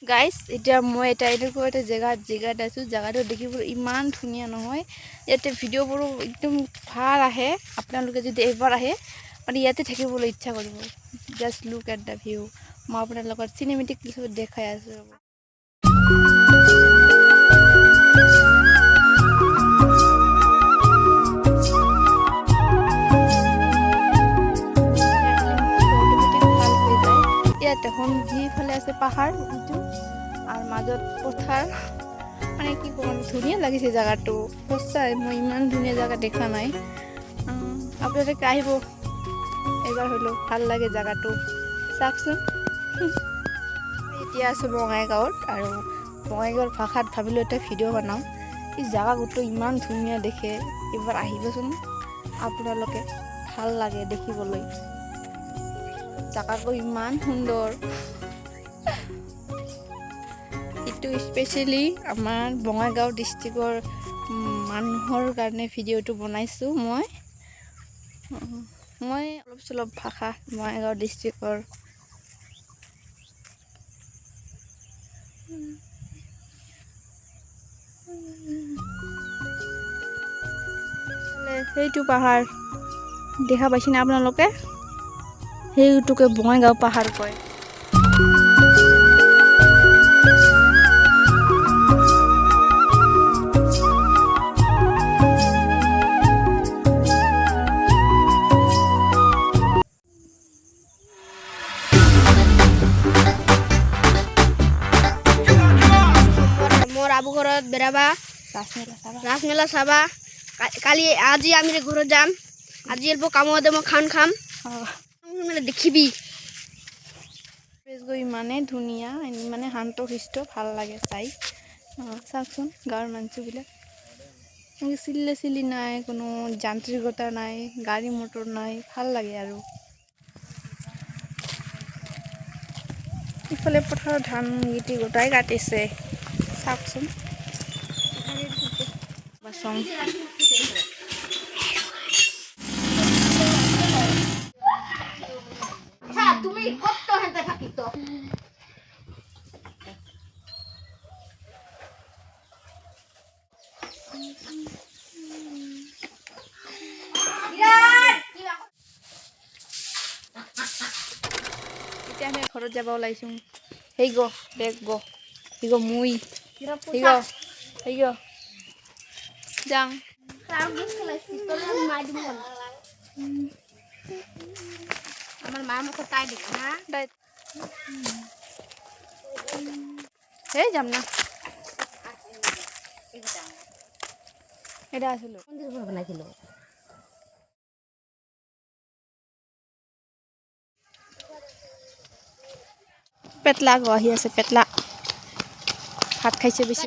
Guys এতিয়া মই এনেকুৱা এটা জেগাত আছোঁ। জেগাটো দেখিবলৈ ইমান ধুনীয়া নহয়। ইয়াতে ভিডিঅ'বোৰো একদম ভাল আহে। আপোনালোকে যদি এবাৰ আহে মানে ইয়াতে থাকিবলৈ ইচ্ছা কৰিব। Just look at the view. মই আপোনাৰ লগত চিনেমেটিক ক্লিপত দেখাই আছোঁ। এখন যিফালে আছে পাহাৰ ইটো আর মাজত পথার মানে কি কম ধুনীয়া লাগিছে জায়গাটো সঁচাই মই ইমান ধুনীয়া জায়গা দেখা নাই আপোনালোকে আহিব এবাৰ হলো ভাল লাগে জায়গাটো চাওকচোন এতিয়া আছো বঙাইগাঁৱত আৰু বঙাইগাঁৱৰ ভাষাত ভাবিলো এটা ভিডিঅ' বনাওঁ এই জায়গাটো ইমান ধুনীয়া দেখে এবাৰ আহিবচোন আপোনালোকে ভাল লাগে দেখিবলৈ জায়গাটো ইমান সুন্দৰ ইটো স্পেশালি আমাৰ বঙাইগাঁও ডিস্ট্ৰিক্টৰ মানুহৰ কাৰণে ভিডিঅ'টো বনাইছোঁ মই অলপ চলপ ভাষা বঙাইগাঁও ডিস্ট্ৰিক্টৰ সেইটো পাহাৰ দেখা পাইছেনে আপোনালোকে সেইটোকে বঙাইগাঁও পাহাৰ কয় মোৰ আবু ঘৰত বেৰাবা ৰাসমেলা চাবা কালি আজি আমি ঘৰত যাম আজি এলব কামতে মই খাম মানে দেখিবি গৈ ইমানে ধুনীয়া মানে শান্ত শিষ্ট ভাল লাগে চাই চাওকচোন গাঁৱৰ মানুহবিলাক চিল্লি নাই কোনো যান্ত্ৰিকতা নাই গাড়ী মটৰ নাই ভাল লাগে আৰু ইফালে পথাৰৰ ধান গিটি গোটাই কাটিছে চাওকচোন বাচন তুমি কত হেঁটে থাকিত এতিয়া আমি ঘৰত যাব ওলাইছোঁ সেই গ বেগ গ সেই গ মুই সেই গ যাওঁ আমার মা মুখ তাই দেখি না এই যাম না এটা আসলো বনাইছিল পেটলা আহি আছে পেটলা ভাত খাইছে বেছি